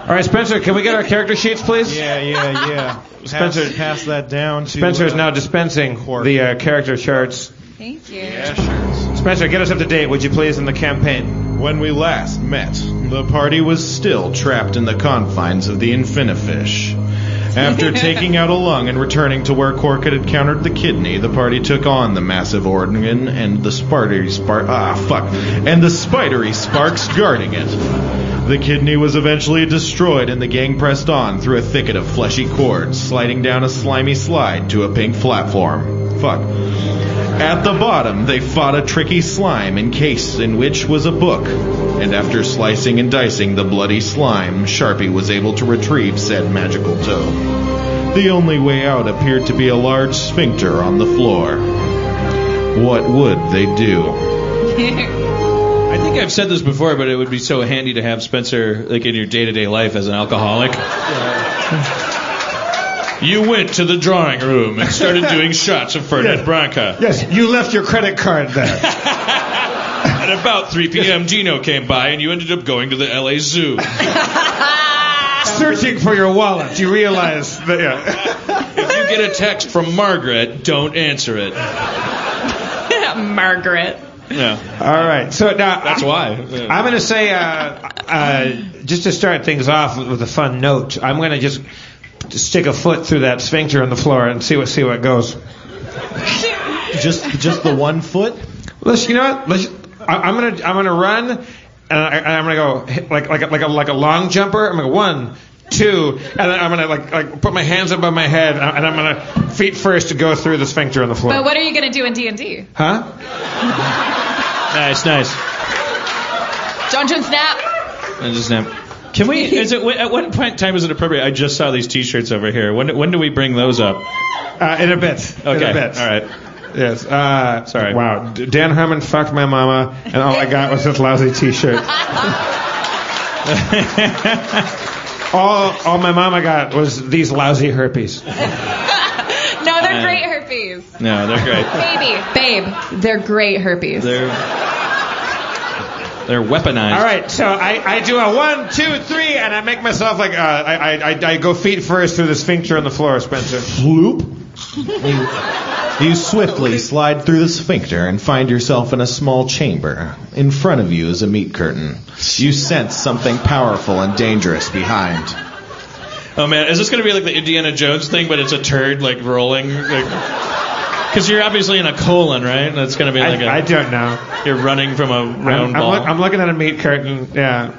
All right, Spencer, can we get our character sheets, please? Yeah. Spencer, pass that down to... Spencer is now dispensing the character charts. Thank you. Yeah, sure. Spencer, get us up to date, would you please, in the campaign? When we last met, the party was still trapped in the confines of the Infinifish. After taking out a lung and returning to where Cork had encountered the kidney, the party took on the massive organ and the spidery sparks guarding it. The kidney was eventually destroyed, and the gang pressed on through a thicket of fleshy cords, sliding down a slimy slide to a pink platform. At the bottom, they fought a tricky slime encased in which was a book, and after slicing and dicing the bloody slime, Sharpie was able to retrieve said magical toe. The only way out appeared to be a large sphincter on the floor. What would they do? I think I've said this before, but it would be so handy to have Spencer like in your day-to-day life as an alcoholic. You went to the drawing room and started doing shots of Fernet Branca. Yes, you left your credit card there. At about 3 p.m., Gino came by, and you ended up going to the L.A. Zoo. Searching for your wallet, you realize that... Yeah. If you get a text from Margaret, don't answer it. Margaret. Yeah. All right. So now that's why. Yeah. I'm going to say, just to start things off with a fun note, I'm going to just stick a foot through that sphincter on the floor and see what goes. Just the 1 foot? You know what? I'm gonna run, and I'm gonna go like a long jumper. I'm gonna go 1, 2, and then I'm gonna like put my hands above my head, and I'm gonna feet first to go through the sphincter on the floor. But what are you gonna do in D&D? Huh? Nice. John snap. And just snap. Can we? At what point in time is it appropriate? I just saw these T-shirts over here. When do we bring those up? In a bit. Okay. In a bit. All right. Yes. Sorry. Wow. Dan Harmon fucked my mama, and all I got was this lousy T-shirt. all my mama got was these lousy herpes. No, they're great herpes. No, they're great. Babe, they're great herpes. They're weaponized. All right, so I do a 1, 2, 3, and I make myself like I go feet first through the sphincter on the floor, Spencer. Floop. You swiftly slide through the sphincter and find yourself in a small chamber. In front of you is a meat curtain. You sense something powerful and dangerous behind. Oh man, is this going to be like the Indiana Jones thing, but it's a turd like rolling? Because you're obviously in a colon, right? That's going to be like I don't know. You're running from a round ball. I'm looking at a meat curtain. Yeah.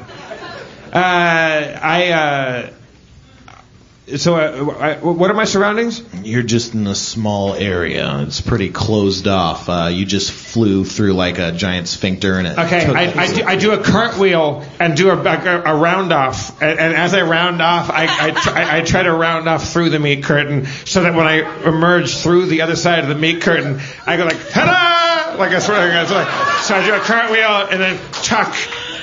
What are my surroundings? You're just in a small area. It's pretty closed off. You just flew through like a giant sphincter, and it. Okay, I do a cartwheel and do a round off, and as I round off, I try to round off through the meat curtain, so that when I emerge through the other side of the meat curtain, I go like ta-da, like a sort of. So I do a cartwheel and then tuck.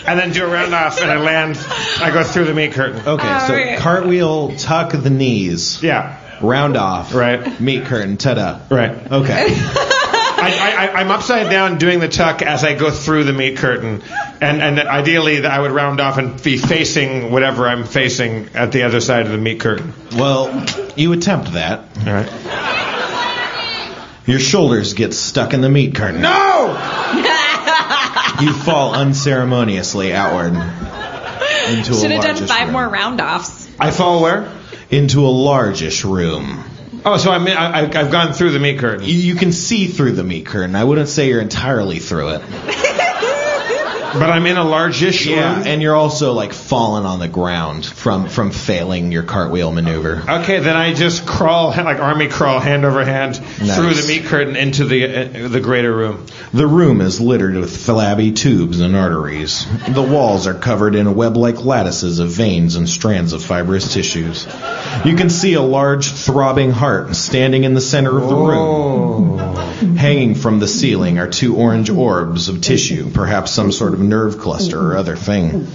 And then do a round off, and I go through the meat curtain. Okay, so cartwheel, tuck the knees. Yeah. Round off. Right. Meat curtain, ta-da. Right. Okay. I'm upside down doing the tuck as I go through the meat curtain. And ideally, I would round off and be facing whatever I'm facing at the other side of the meat curtain. Well, you attempt that. All right. Your shoulders get stuck in the meat curtain. No! You fall unceremoniously outward into Should have done 5 room. more round-offs. I fall where? Into a largish room. Oh, so I've gone through the meat curtain. You can see through the meat curtain. I wouldn't say you're entirely through it. But I'm in a largish room? Yeah, and you're also like fallen on the ground from failing your cartwheel maneuver. Okay, then I just crawl, like army crawl, hand over hand, through the meat curtain into the greater room. The room is littered with flabby tubes and arteries. The walls are covered in web-like lattices of veins and strands of fibrous tissues. You can see a large throbbing heart standing in the center of the room. Hanging from the ceiling are 2 orange orbs of tissue, perhaps some sort of nerve cluster or other thing.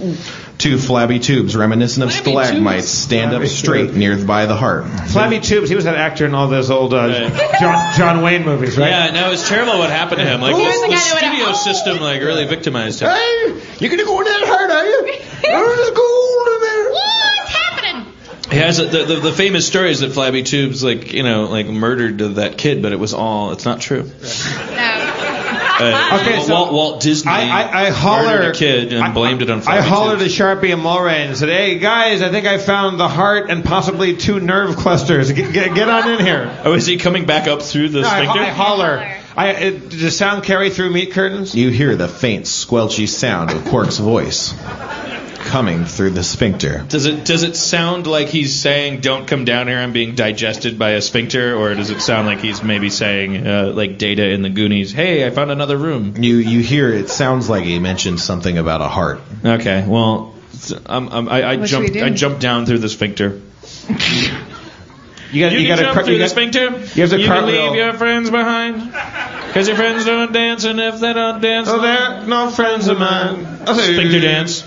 2 flabby tubes reminiscent of stalagmites stand up straight nearby the heart. Flabby tubes, he was that actor in all those old John Wayne movies, right? Yeah, no, it's terrible what happened to him. Like the studio system like really victimized him. Hey, you're going to go in that heart, are you? I'll just go in there. What? He has the famous story is that Flabby Tubes murdered that kid, but it's not true. Okay, so Walt Disney I hollered murdered a kid and blamed it on Flabby I hollered Tubes. to Sharpie and Mulray and said, "Hey guys, I think I found the heart and possibly 2 nerve clusters. Get on in here." Oh, is he coming back up through the No, sphincter? I holler. Does sound carry through meat curtains? You hear the faint, squelchy sound of Quark's voice coming through the sphincter. Does it sound like he's saying, "Don't come down here, I'm being digested by a sphincter," or does it sound like he's maybe saying, like Data in the Goonies, "Hey, I found another room"? You hear it sounds like he mentioned something about a heart. Okay, well, I jumped down through the sphincter. You You got can jump through the sphincter. You have to can cartwheel. leave your friends behind, because your friends don't dance, and if they don't dance, Oh, they're no friends of mine. sphincter dance.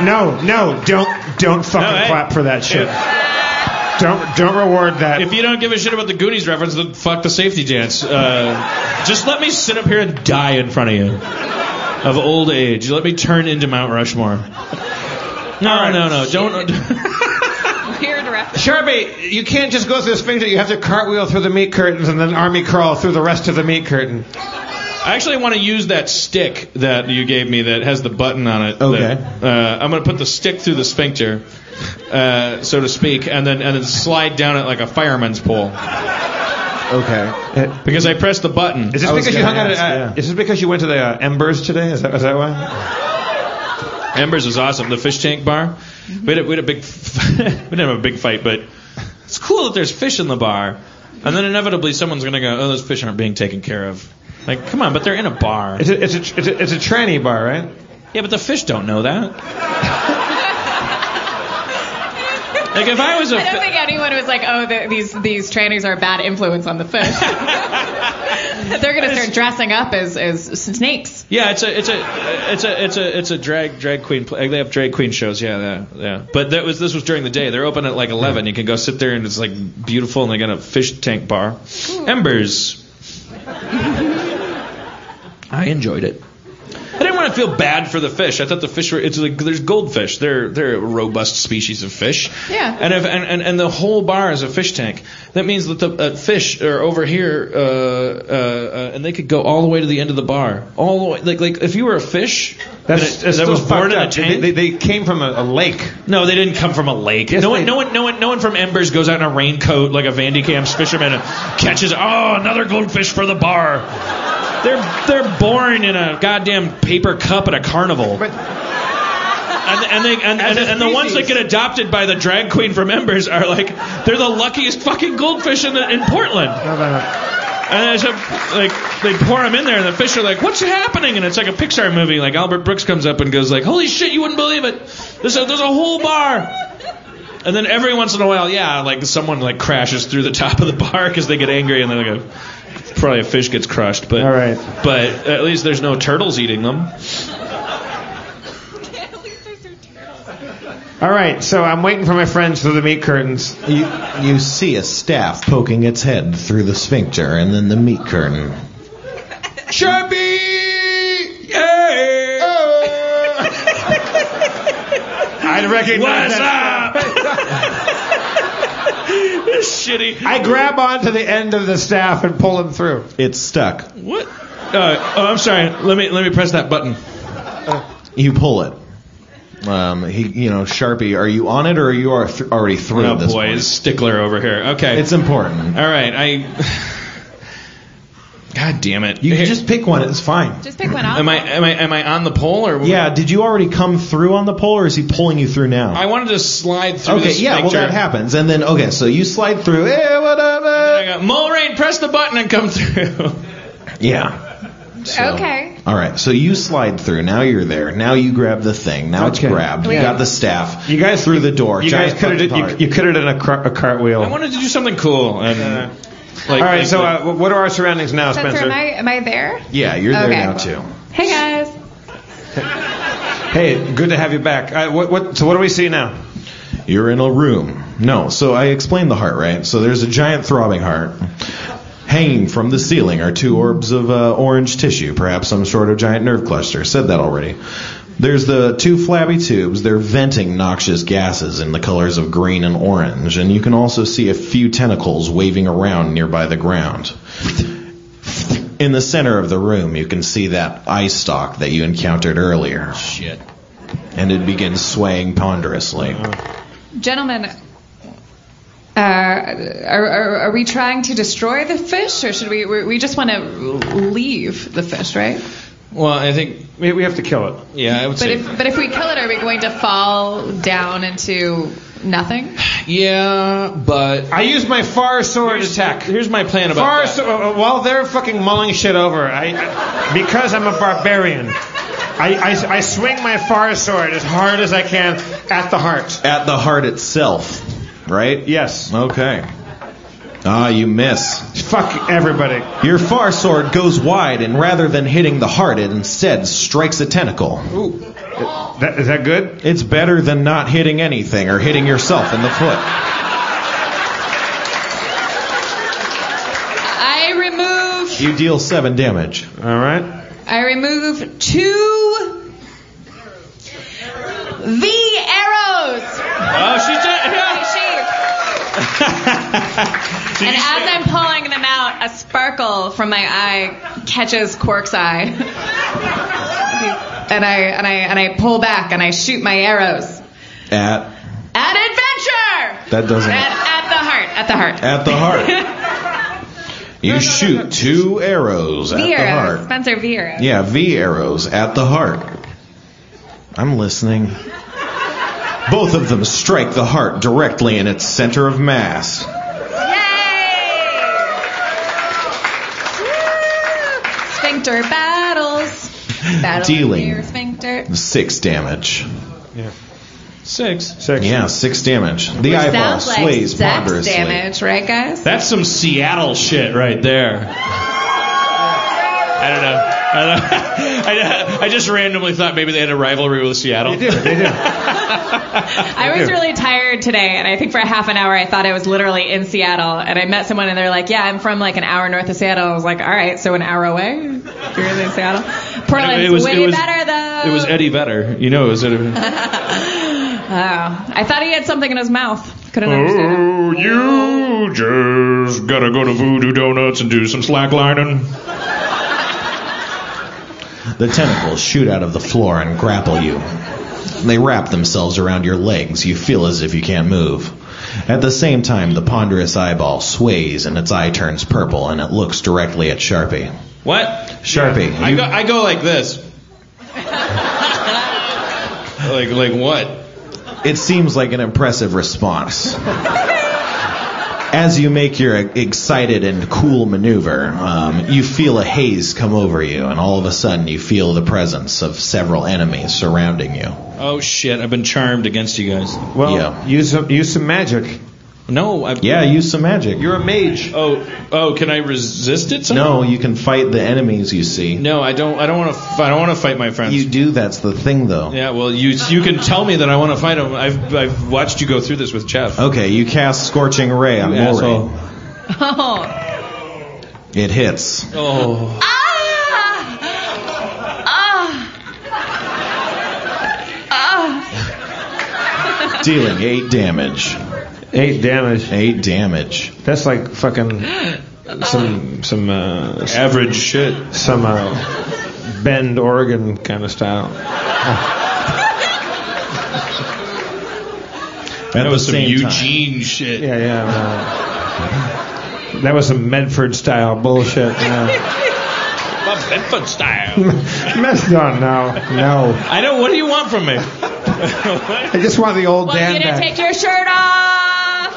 No, don't fucking No, hey. clap for that shit. Don't reward that. If you don't give a shit about the Goonies reference, then fuck the safety dance. Just let me sit up here and die in front of you of old age. Let me turn into Mount Rushmore. No, don't. Weird reference. Sharpie, you can't just go through the sphincter. You have to cartwheel through the meat curtains and then army crawl through the rest of the meat curtain. I actually want to use that stick that you gave me that has the button on it. Okay. I'm going to put the stick through the sphincter, so to speak, and then slide down it like a fireman's pole. Okay. Because I pressed the button. Is this because you hung out at? Is this because you went to the Embers today? Is that why? Embers is awesome. The fish tank bar. We had a big. We didn't have a big fight, but it's cool that there's fish in the bar. And then inevitably someone's gonna go, "Oh, those fish aren't being taken care of." Like, come on, but they're in a bar. It's a tranny bar, right? Yeah, but the fish don't know that. Like, if I was I don't think anyone was like, "Oh, these trannies are a bad influence on the fish." They're gonna start dressing up as snakes. Yeah, it's a drag queen. They have drag queen shows. Yeah. But this was during the day. They're open at like 11. You can go sit there and it's like beautiful, and they got a fish tank bar. Embers. I enjoyed it. I didn't want to feel bad for the fish. I thought the fish were. It's like there's goldfish. They're a robust species of fish. Yeah. And the whole bar is a fish tank. That means that the fish are over here, and they could go all the way to the end of the bar, all the way. Like if you were a fish that was born in a tank. They came from a lake. No, they didn't come from a lake. Yes, No one from Embers goes out in a raincoat like a Van de Kamp's fisherman and catches. Oh, another goldfish for the bar. They're born in a goddamn paper cup at a carnival. But And the ones that get adopted by the drag queen from Embers are like, they're the luckiest fucking goldfish in Portland. And it's they pour them in there, and the fish are like, "What's happening?" And it's like a Pixar movie. Like Albert Brooks comes up and goes like, "Holy shit, you wouldn't believe it! There's a whole bar." And then every once in a while, like someone like crashes through the top of the bar because they get angry, and then like probably a fish gets crushed. But all right. But at least there's no turtles eating them. All right, so I'm waiting for my friends through the meat curtains. You see a staff poking its head through the sphincter and then the meat curtain. Sharpie! Yay! Oh. I'd recognize What's that. up? Shitty. I grab onto the end of the staff and pull him through. It's stuck. What? I'm sorry. Let me press that button. You pull it. Sharpie, are you on it or are you already through Oh this boy, point? stickler over here. Okay. It's important. All right. God damn it. You can just pick one. It's fine. Just pick one out. Am I on the pole or? Yeah. Did you already come through on the pole or is he pulling you through now? I wanted to slide through. Okay. Yeah. Well, that happens. And then so you slide through. Hey, whatever. I got Mulrain, press the button and come through. Yeah. So, okay. All right. So you slide through. Now you're there. Now you grab the thing. Now it's grabbed. You got the staff. You guys through the door. You guys could have you could have done a cartwheel. I wanted to do something cool. And, all right. What are our surroundings now, Spencer, Spencer? am I there? Yeah, you're there now too. Hey guys. Hey, good to have you back. So what do we see now? You're in a room. No. So I explained the heart, right? So there's a giant throbbing heart. Hanging from the ceiling are 2 orbs of orange tissue, perhaps some sort of giant nerve cluster. Said that already. There's the two flabby tubes. They're venting noxious gases in the colors of green and orange, and you can also see a few tentacles waving around nearby the ground. In the center of the room, you can see that eye stalk that you encountered earlier. Shit. And it begins swaying ponderously. Gentlemen, are we trying to destroy the fish, or should we just want to leave the fish, right? Well, I think We have to kill it. yeah, I would say But if we kill it, are we going to fall down into nothing? yeah, but I use my far sword attack. here's my plan about Far that. while they're fucking mulling shit over, because I'm a barbarian, I swing my far sword as hard as I can at the heart. At the heart itself, right? Yes. Okay. Ah, you miss. Fuck everybody. Your far sword goes wide, and rather than hitting the heart, it instead strikes a tentacle. Ooh. Is that good? It's better than not hitting anything or hitting yourself in the foot. I remove You deal 7 damage. All right. 2 V arrows. Oh, she's done. And as I'm pulling them out, a sparkle from my eye catches Quark's eye, and I pull back and I shoot my arrows At adventure. that doesn't. At the heart. At the heart. You shoot 2 arrows at V the arrows. heart. Spencer V arrows. Yeah, V arrows at the heart. I'm listening. Both of them strike the heart directly in its center of mass. Sphincter battles. Dealing Your sphincter. 6 damage. Yeah. 6. Yeah, 6 damage. The eyeball Sounds like sways sex ponderously. damage, right, guys? That's some Seattle shit right there. I don't know. I just randomly thought maybe they had a rivalry with Seattle. They do. I was really tired today, and I think for a half an hour I thought I was literally in Seattle, and I met someone, and they're like, yeah, I'm from like an hour north of Seattle. I was like, all right, so an hour away? You're really in Seattle? Portland's way better, though. It was Eddie Vedder. You know, it was Eddie. I thought he had something in his mouth. Couldn't understand him. You just gotta go to Voodoo Donuts and do some slacklining. The tentacles shoot out of the floor and grapple you. They wrap themselves around your legs. You feel as if you can't move. At the same time, the ponderous eyeball sways and its eye turns purple, and it looks directly at Sharpie. What? Sharpie, Yeah. I go like this. like what? it seems like an impressive response. As you make your excited and cool maneuver, you feel a haze come over you, and all of a sudden you feel the presence of several enemies surrounding you. Oh shit! I've been charmed against you guys. Well, Yeah. use some magic. No. Yeah, use some magic. You're a mage. Oh! Can I resist it somehow? No, you can fight the enemies you see. No, I don't want to. I don't want to fight my friends. You do. That's the thing, though. Yeah, well, you can tell me that I want to fight them. I've watched you go through this with Jeff. Okay, you cast Scorching Ray on You asshole. Lori. Oh. It hits. Oh. Dealing 8 damage. 8 damage. 8 damage. That's like fucking some Average shit. some Bend, Oregon kind of style. That was some same Eugene shit. Yeah. That was some Medford style bullshit. Bedford style. Mess on now. No. I know. What do you want from me? I just want the old Want Dan you to back. take your shirt off.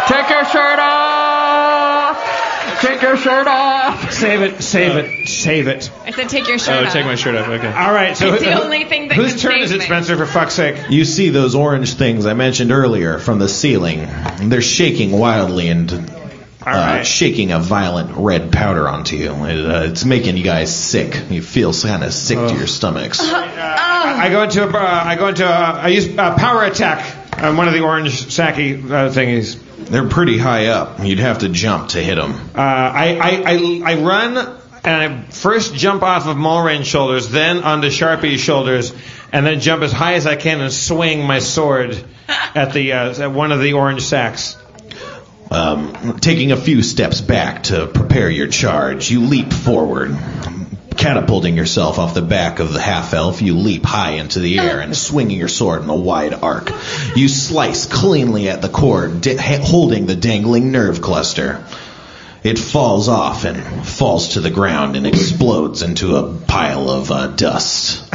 Take your shirt off. Take your shirt off. Save it. I said take your shirt Oh, off. take my shirt off. Okay. All right. So It's the only thing that whose can turn save is it, me. Spencer? For fuck's sake. You see those orange things I mentioned earlier from the ceiling. They're shaking wildly and right. shaking a violent red powder onto you. It's making you guys sick. You feel kind of sick to your stomachs. I use power attack on one of the orange sacky thingies. They're pretty high up. You'd have to jump to hit them. I run and I first jump off of Mulrain's shoulders, then onto Sharpie's shoulders, and then jump as high as I can and swing my sword at one of the orange sacks. Taking a few steps back to prepare your charge, you leap forward. Catapulting yourself off the back of the half-elf, you leap high into the air and swinging your sword in a wide arc. You slice cleanly at the cord, holding the dangling nerve cluster. It falls off and falls to the ground and explodes into a pile of dust.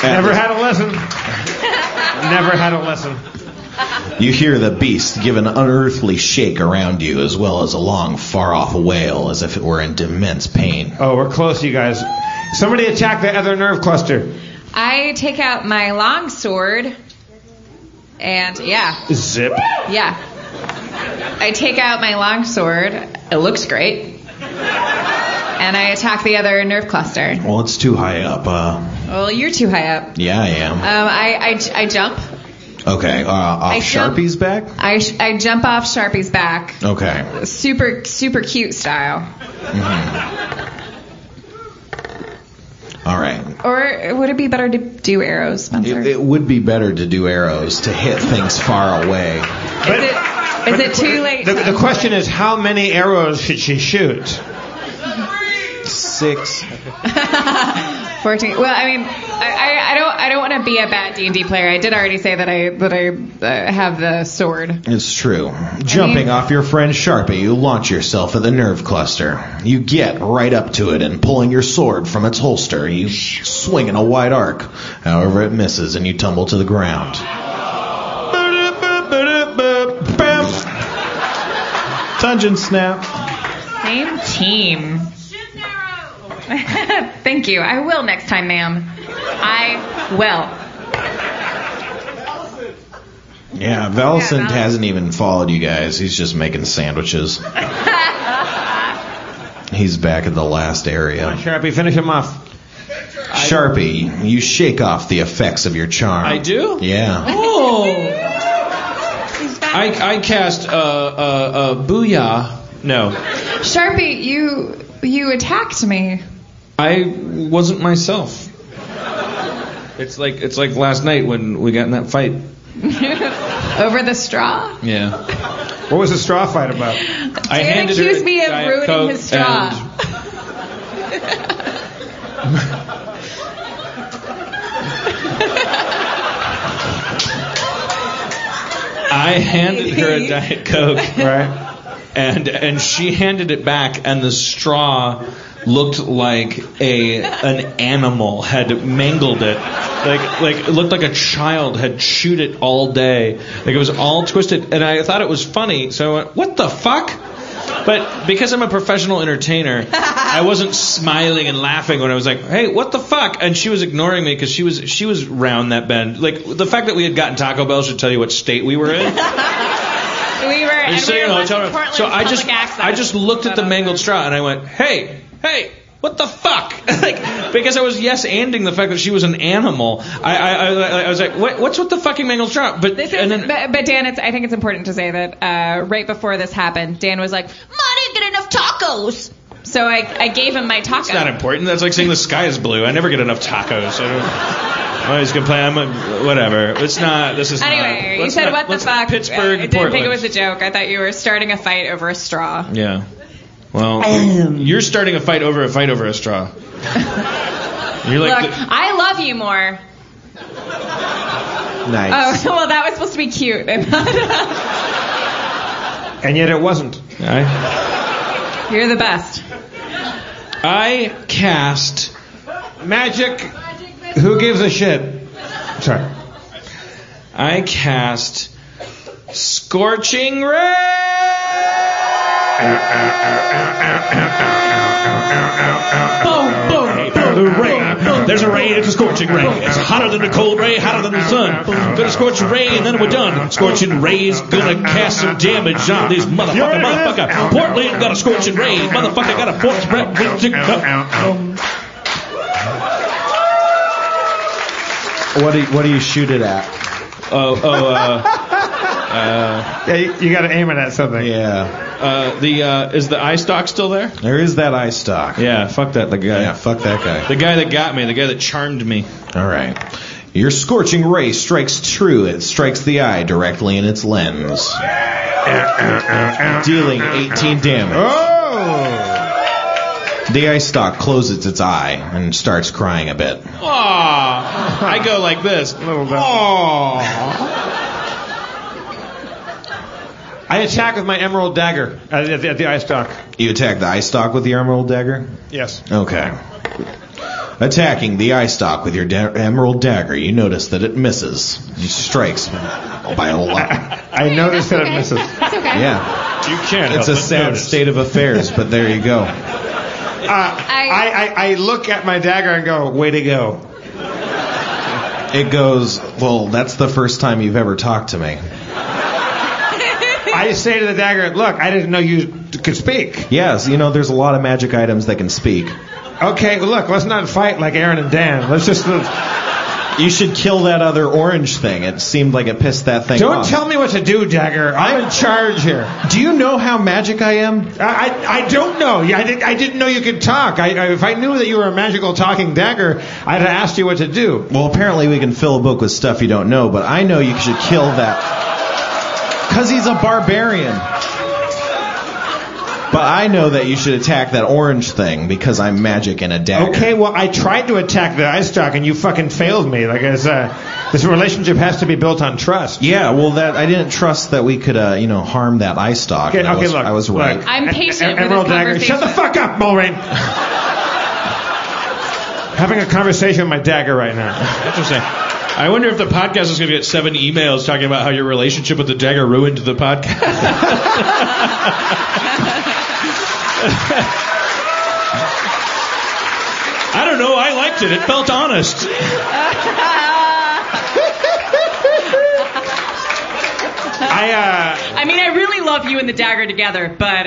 Never had a lesson. Never had a lesson. You hear the beast give an unearthly shake around you, as well as a long, far-off wail, as if it were in immense pain. Oh, we're close, you guys. Somebody attack the other nerve cluster. I take out my long sword, and Zip. yeah. I take out my long sword. It looks great. And I attack the other nerve cluster. Well, it's too high up. Well, you're too high up. Yeah, I am. I jump. Okay, off Sharpie's back? I jump off Sharpie's back. Okay. Super cute style. All right. Or would it be better to do arrows, Spencer? It would be better to do arrows to hit things far away. Is it too late? The question is, how many arrows should she shoot? 6. 14. Well, I mean, I don't want to be a bad D&D player. I did already say that I have the sword. It's true. Jumping off your friend Sharpie, you launch yourself at the nerve cluster. You get right up to it and pulling your sword from its holster, you swing in a wide arc. However, it misses and you tumble to the ground. Dungeon snap. Same team. Thank you. I will next time, ma'am. I will. Yeah, Valcent hasn't even followed you guys. He's just making sandwiches. He's back at the last area. Sharpie, finish him off. Sharpie, you shake off the effects of your charm. I do? Yeah. Oh. I cast Booyah. No. Sharpie, you attacked me. I wasn't myself. It's like last night when we got in that fight. Over the straw? Yeah. What was the straw fight about? I Dan handed her accused a me of Diet ruining Coke his straw. I handed her a Diet Coke. Right. And she handed it back, and the straw looked like an animal had mangled it. Like it looked like a child had chewed it all day. Like it was all twisted, and I thought it was funny. So I went, "What the fuck?" But because I'm a professional entertainer, I wasn't smiling and laughing when I was like, "Hey, what the fuck?" And she was ignoring me because she was round that bend. Like the fact that we had gotten Taco Bell should tell you what state we were in. We were in Portland, so I just looked at the mangled straw and I went, hey, what the fuck? Because I was yes-anding the fact that she was an animal. I was like, what's with the fucking mangled straw? But Dan, I think it's important to say that right before this happened, Dan was like, I didn't get enough tacos. So I gave him my taco. It's not important. That's like saying the sky is blue. I never get enough tacos. I always complain. Whatever. It's not. This is anyway. Not, you said what the fuck? Pittsburgh. I didn't think it was a joke. I thought you were starting a fight over a straw. Yeah. Well, you're starting a fight over a straw. You're like. Look, I love you more. Nice. Oh, well, that was supposed to be cute. And yet it wasn't. You're the best. I cast magic. Who gives a shit? Sorry. I cast Scorching Ray. Boom, boom, boom. The rain. There's a ray. It's a scorching ray. It's hotter than a cold ray, hotter than the sun. Gonna scorch a ray and then we're done. Scorching ray's gonna cast some damage on these motherfucker. Portland got a scorching ray. Motherfucker got a force breath. What do you shoot it at? Yeah, you got to aim it at something. Yeah. Is the eye stalk still there? There is that eye stalk. Yeah, fuck that the guy. Yeah, fuck that guy. The guy that got me, the guy that charmed me. All right. Your scorching ray strikes true. It strikes the eye directly in its lens, dealing 18 damage. Oh! The eye stalk closes its eye and starts crying a bit. Aww. I go like this. Aww. I attack with my emerald dagger at the eye stalk. You attack the eye stalk with your emerald dagger? Yes. Okay. Attacking the eye stalk with your emerald dagger, you notice that it misses. It strikes by a lot. I noticed that it misses. It's okay. Yeah. You can't It's help a but sad notice. state of affairs, but there you go. I look at my dagger and go, way to go. It goes, well, that's the first time you've ever talked to me. I say to the dagger, look, I didn't know you could speak. Yes, there's a lot of magic items that can speak. Okay, well, look, let's not fight like Aaron and Dan. Let's just... You should kill that other orange thing. It seemed like it pissed that thing Don't off. tell me what to do, Dagger. I'm in charge here. Do you know how magic I am? I don't know. I didn't know you could talk. If I knew that you were a magical talking dagger, I'd have asked you what to do. Well, apparently we can fill a book with stuff you don't know, but I know you should kill that. Because he's a barbarian. But I know that you should attack that orange thing because I'm magic and a dagger. Okay, well, I tried to attack the eye stalk and you fucking failed me. Like, this relationship has to be built on trust. Yeah, well, I didn't trust that we could, harm that eye stalk. Okay, look. I was right. Look, I'm patient with Emerald this Dagger. conversation. Shut the fuck up, Mulrain. Having a conversation with my dagger right now. Interesting. I wonder if the podcast is going to get 7 emails talking about how your relationship with the dagger ruined the podcast. I don't know. I liked it. It felt honest. I mean, I really love you and the dagger together, but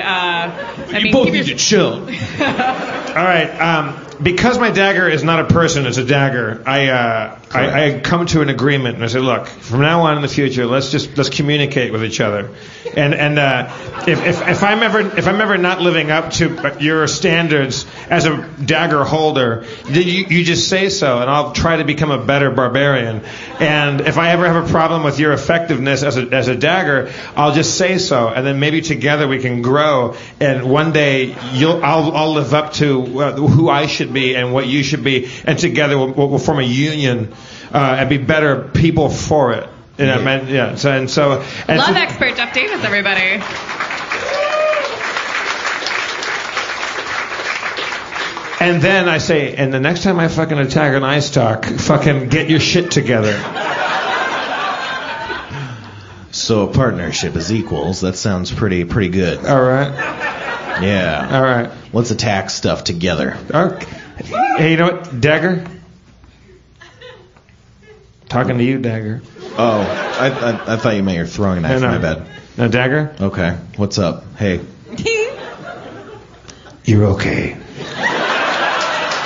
You both need to chill. All right. Because my dagger is not a person, it's a dagger. I come to an agreement and I say, look, from now on in the future, let's communicate with each other. And if I'm ever not living up to your standards as a dagger holder, you just say so, and I'll try to become a better barbarian. And if I ever have a problem with your effectiveness as a dagger, I'll just say so, and then maybe together we can grow. And one day I'll live up to who I should be and what you should be, and together we'll form a union and be better people for it. Love expert Jeff Davis, everybody. And then I say, and the next time I fucking attack an eye stalk, fucking get your shit together. So a partnership is equals. That sounds pretty good. All right. Yeah. All right. Let's attack stuff together. Okay. Hey, you know what, Dagger? Talking to you, Dagger. Oh, I thought you meant you're throwing a knife. No. My bad. No, Dagger? Okay. What's up? Hey. You're okay.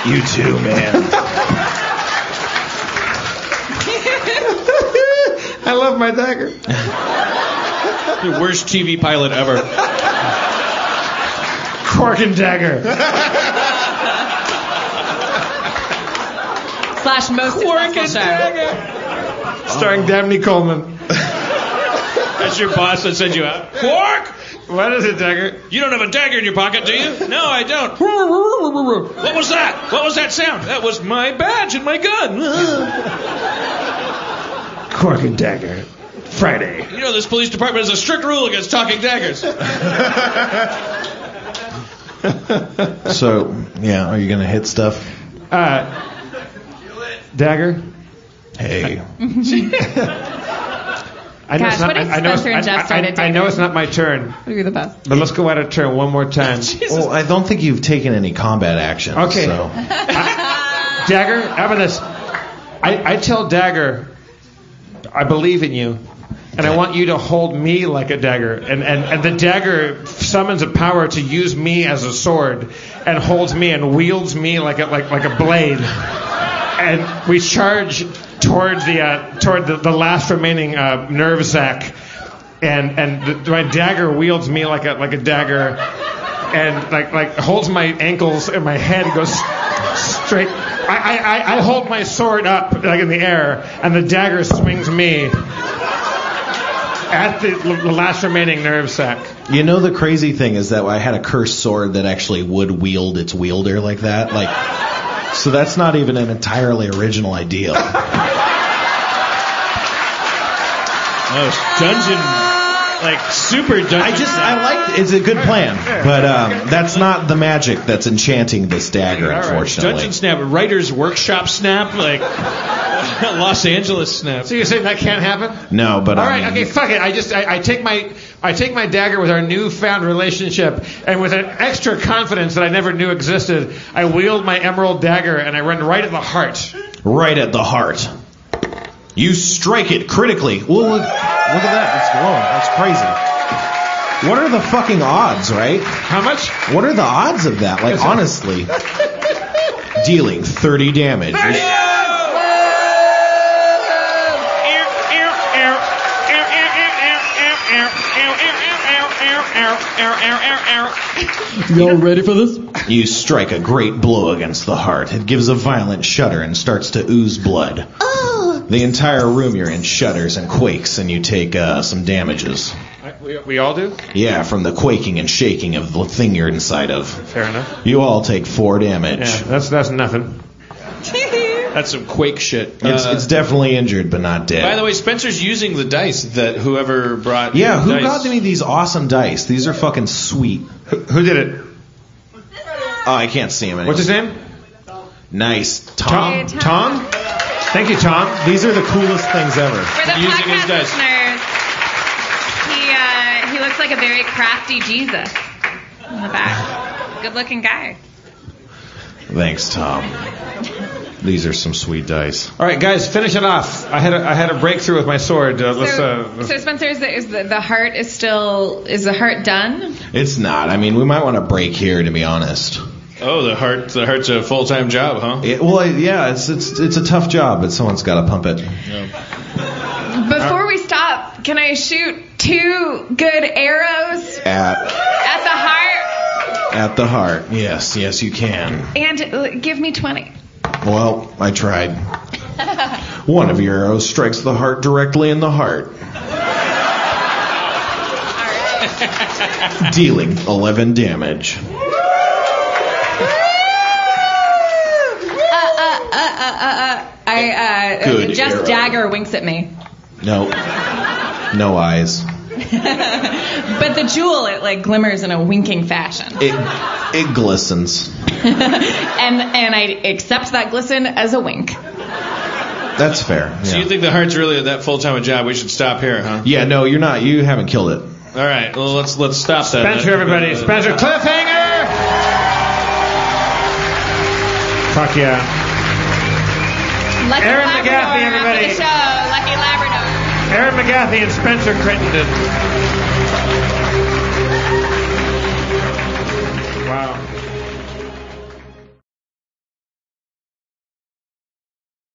You too, man. I love my dagger. The worst TV pilot ever. Cork and Dagger. / most successful show. Starring Dabney Coleman. That's your boss that sent you out. Quark! What is it, Dagger? You don't have a dagger in your pocket, do you? No, I don't. What was that? What was that sound? That was my badge and my gun. Cork and Dagger. Friday. You know, this police department has a strict rule against talking daggers. So, yeah, are you going to hit stuff? Dagger? Hey. I know Gosh, it's not, what if I know Spencer and Jeff started I know dating? it's not my turn, You're the best. but let's go out of turn one more time. Well, I don't think you've taken any combat action. Okay. So. Dagger, how about this? I tell Dagger, I believe in you, and I want you to hold me like a dagger. And the dagger summons a power to use me as a sword, and holds me and wields me like a blade. And we charge toward the last remaining nerve sac and my dagger wields me like a dagger, and like holds my ankles and my head goes straight. I hold my sword up like in the air, and the dagger swings me at the last remaining nerve sac. You know, the crazy thing is that I had a cursed sword that actually would wield its wielder like that. Like, so that's not even an entirely original idea. Oh, dungeon, like super dungeon. I like it's a good plan, but that's not the magic that's enchanting this dagger, unfortunately. Dungeon snap, writer's workshop snap, like Los Angeles snap. So you're saying that can't happen? No, but all right, okay, fuck it. I take my dagger with our newfound relationship, and with an extra confidence that I never knew existed, I wield my emerald dagger and I run right at the heart. Right at the heart. You strike it critically. Well, look at that. It's glowing. That's crazy. What are the fucking odds, right? How much? What are the odds of that? Like, honestly. Dealing 30 damage. 30! Y'all ready for this? You strike a great blow against the heart. It gives a violent shudder and starts to ooze blood. Oh! The entire room you're in shudders and quakes, and you take some damages. We all do? Yeah, from the quaking and shaking of the thing you're inside of. Fair enough. You all take 4 damage. Yeah, that's nothing. That's some Quake shit. It's definitely injured, but not dead. By the way, Spencer's using the dice that whoever brought. Yeah, who dice. got me these awesome dice? These are fucking sweet. Who did it? Oh, I can't see him anymore. What's his name? Nice. Tom? Tom? Thank you, Tom. These are the coolest things ever. For the Using his podcast dice. listeners, he looks like a very crafty Jesus in the back. Good-looking guy. Thanks, Tom. These are some sweet dice. All right, guys, finish it off. I had a breakthrough with my sword. So Spencer, is the heart is the heart done? It's not. I mean, we might want to break here, to be honest. Oh, the heart's a full-time job, huh? It's a tough job, but someone's got to pump it. Yeah. Before we stop, can I shoot 2 good arrows At the heart? At the heart. Yes, you can. And give me 20. Well, I tried. One of your arrows strikes the heart directly in the heart. Dealing 11 damage. Good Jeff's arrow. dagger winks at me. No eyes. But the jewel, it like glimmers in a winking fashion. It glistens. and I accept that glisten as a wink. That's fair. Yeah. So you think the heart's really that full-time a job? We should stop here, huh? Yeah, no, you're not. You haven't killed it. All right, well, let's stop that. Spencer, everybody. Spencer, cliffhanger! Fuck yeah. Lucky Aaron Labrador McGaffey, after everybody. the show. Lucky Labrador. Aaron McGaffey and Spencer Crittenden.